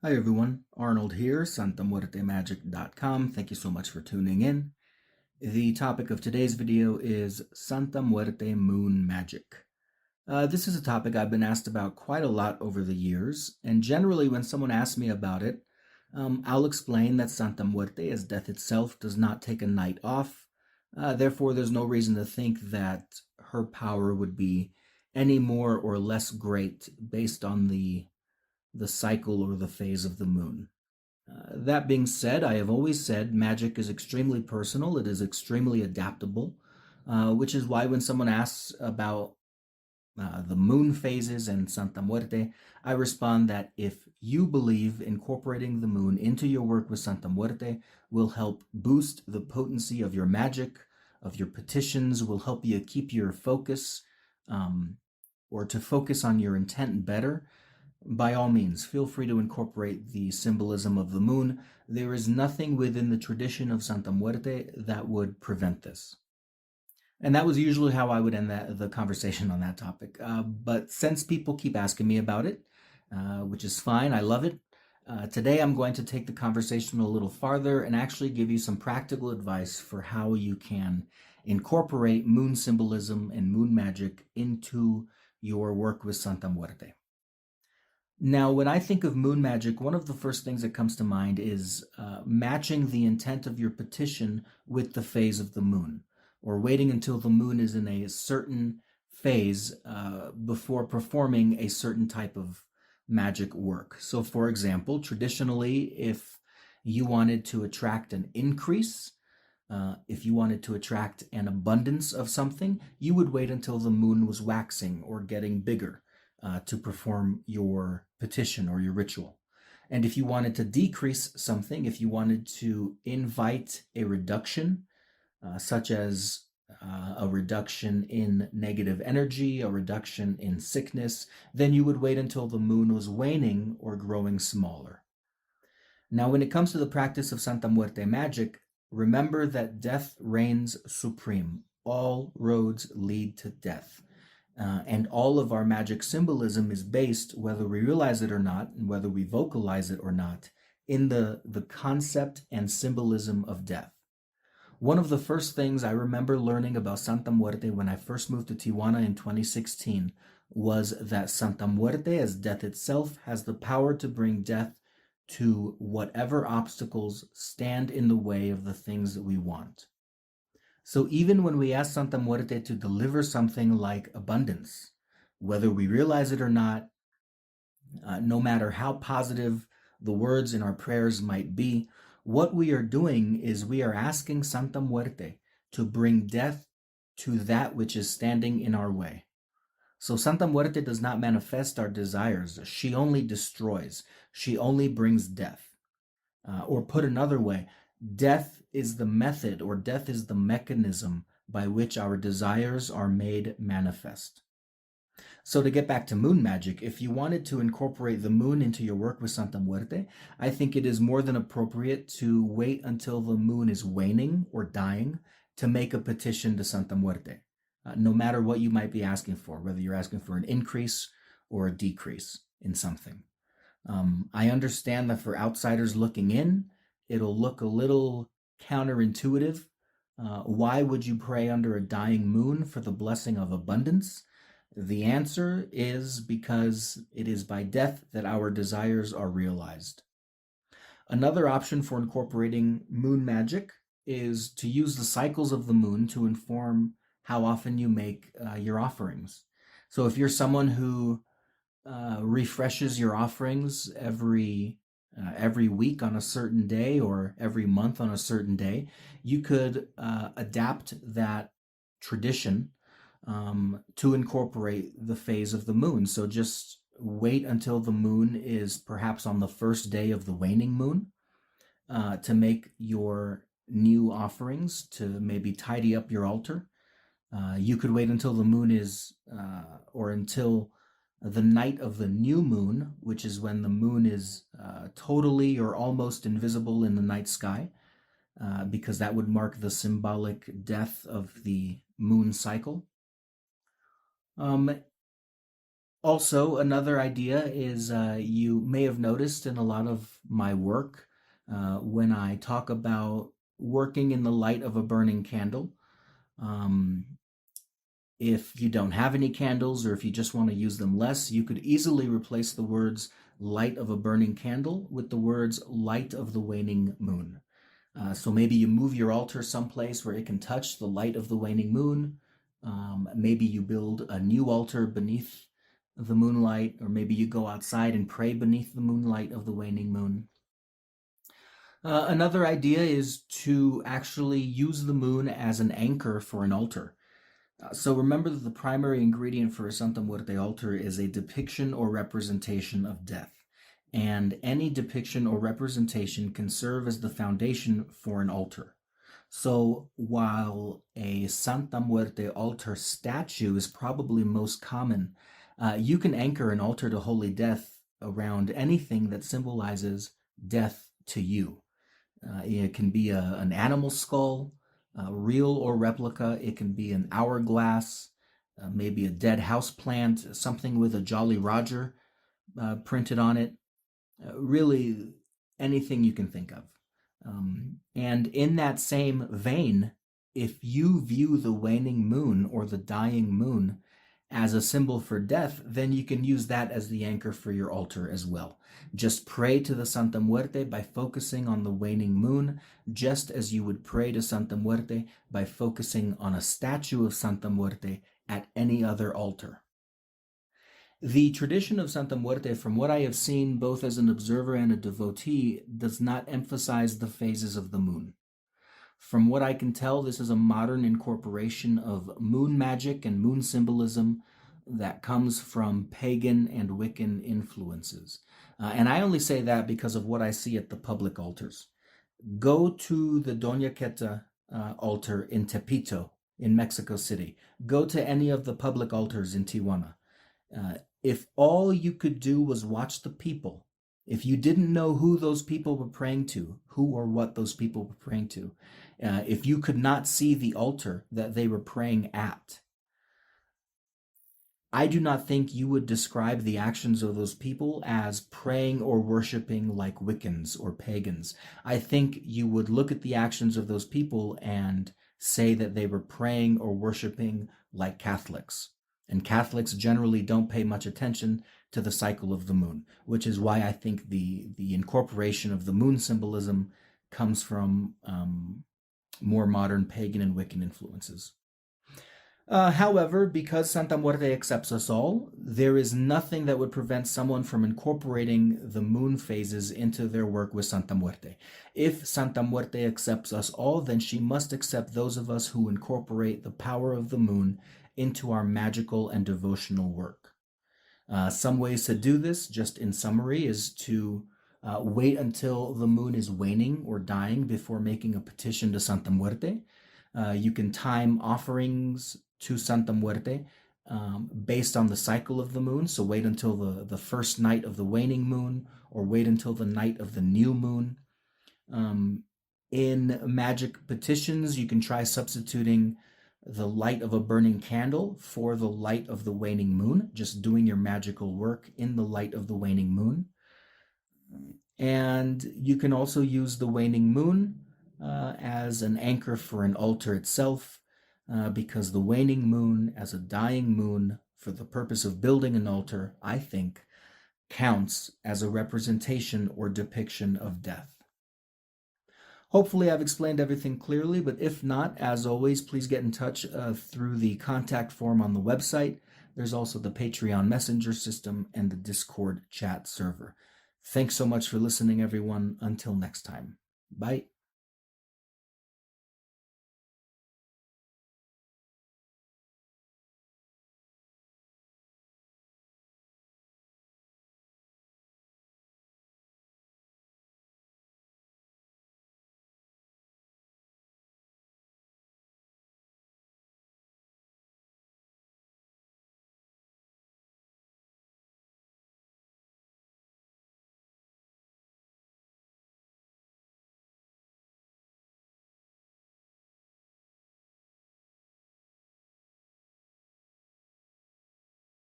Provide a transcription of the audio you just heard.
Hi everyone, Arnold here, santamuertemagic.com. Thank you so much for tuning in. The topic of today's video is Santa Muerte Moon Magic. This is a topic I've been asked about quite a lot over the years, and generally when someone asks me about it, I'll explain that Santa Muerte, as death itself, does not take a night off. Therefore, there's no reason to think that her power would be any more or less great based on the cycle or the phase of the moon. That being said, I have always said magic is extremely personal, it is extremely adaptable, which is why when someone asks about the moon phases and Santa Muerte, I respond that if you believe incorporating the moon into your work with Santa Muerte will help boost the potency of your magic, of your petitions, will help you keep your focus, um, or to focus on your intent better, by all means, feel free to incorporate the symbolism of the moon. There is nothing within the tradition of Santa Muerte that would prevent this. And that was usually how I would end the conversation on that topic. But since people keep asking me about it, which is fine, I love it. Today I'm going to take the conversation a little farther and actually give you some practical advice for how you can incorporate moon symbolism and moon magic into your work with Santa Muerte. Now, when I think of moon magic, one of the first things that comes to mind is matching the intent of your petition with the phase of the moon, or waiting until the moon is in a certain phase before performing a certain type of magic work. So, for example, traditionally, if you wanted to attract an increase, if you wanted to attract an abundance of something, you would wait until the moon was waxing or getting bigger to perform your petition or your ritual. And if you wanted to decrease something, if you wanted to invite a reduction, such as a reduction in negative energy, a reduction in sickness, then you would wait until the moon was waning or growing smaller. Now, when it comes to the practice of Santa Muerte magic, remember that death reigns supreme. All roads lead to death. And all of our magic symbolism is based, whether we realize it or not, and whether we vocalize it or not, in the concept and symbolism of death. One of the first things I remember learning about Santa Muerte when I first moved to Tijuana in 2016 was that Santa Muerte, as death itself, has the power to bring death to whatever obstacles stand in the way of the things that we want. So even when we ask Santa Muerte to deliver something like abundance, whether we realize it or not, no matter how positive the words in our prayers might be, what we are doing is we are asking Santa Muerte to bring death to that which is standing in our way. So Santa Muerte does not manifest our desires. She only destroys. She only brings death. Or put another way, death is the method or death is the mechanism by which our desires are made manifest. So to get back to moon magic, if you wanted to incorporate the moon into your work with Santa Muerte, I think it is more than appropriate to wait until the moon is waning or dying to make a petition to Santa Muerte, no matter what you might be asking for, whether you're asking for an increase or a decrease in something. I understand that for outsiders looking in, it'll look a little counterintuitive. Why would you pray under a dying moon for the blessing of abundance? The answer is because it is by death that our desires are realized. Another option for incorporating moon magic is to use the cycles of the moon to inform how often you make your offerings. So if you're someone who refreshes your offerings every week on a certain day or every month on a certain day, you could adapt that tradition to incorporate the phase of the moon. So just wait until the moon is perhaps on the first day of the waning moon to make your new offerings, to maybe tidy up your altar. You could wait until the moon is, or until the night of the new moon, which is when the moon is totally or almost invisible in the night sky, because that would mark the symbolic death of the moon cycle. Um, Also, another idea is you may have noticed in a lot of my work when I talk about working in the light of a burning candle. Um, if you don't have any candles or if you just want to use them less, you could easily replace the words light of a burning candle with the words light of the waning moon. So maybe you move your altar someplace where it can touch the light of the waning moon. Maybe you build a new altar beneath the moonlight, or maybe you go outside and pray beneath the moonlight of the waning moon. Another idea is to actually use the moon as an anchor for an altar. So remember that the primary ingredient for a Santa Muerte altar is a depiction or representation of death. And any depiction or representation can serve as the foundation for an altar. So while a Santa Muerte altar statue is probably most common, you can anchor an altar to holy death around anything that symbolizes death to you. It can be an animal skull, real or replica. It can be an hourglass, maybe a dead house plant, something with a Jolly Roger printed on it. Really, anything you can think of. And in that same vein, if you view the waning moon or the dying moon as a symbol for death, then you can use that as the anchor for your altar as well. Just pray to the Santa Muerte by focusing on the waning moon, just as you would pray to Santa Muerte by focusing on a statue of Santa Muerte at any other altar. The tradition of Santa Muerte, from what I have seen both as an observer and a devotee, does not emphasize the phases of the moon. From what I can tell, this is a modern incorporation of moon magic and moon symbolism that comes from pagan and Wiccan influences. And I only say that because of what I see at the public altars. Go to the Doña Queta altar in Tepito, in Mexico City. Go to any of the public altars in Tijuana. If all you could do was watch the people, if you didn't know who those people were praying to, who or what those people were praying to, if you could not see the altar that they were praying at, I do not think you would describe the actions of those people as praying or worshiping like Wiccans or pagans. I think you would look at the actions of those people and say that they were praying or worshiping like Catholics. And Catholics generally don't pay much attention to the cycle of the moon, which is why I think the incorporation of the moon symbolism comes from more modern pagan and Wiccan influences. However, because Santa Muerte accepts us all, there is nothing that would prevent someone from incorporating the moon phases into their work with Santa Muerte. If Santa Muerte accepts us all, then she must accept those of us who incorporate the power of the moon into our magical and devotional work. Some ways to do this, just in summary, is to wait until the moon is waning or dying before making a petition to Santa Muerte. You can time offerings to Santa Muerte based on the cycle of the moon. So wait until the first night of the waning moon, or wait until the night of the new moon. In Magick petitions, you can try substituting the light of a burning candle for the light of the waning moon, just doing your magical work in the light of the waning moon. And you can also use the waning moon as an anchor for an altar itself, because the waning moon as a dying moon for the purpose of building an altar, I think, counts as a representation or depiction of death. Hopefully I've explained everything clearly, but if not, as always, please get in touch through the contact form on the website. There's also the Patreon messenger system and the Discord chat server. Thanks so much for listening, everyone. Until next time. Bye.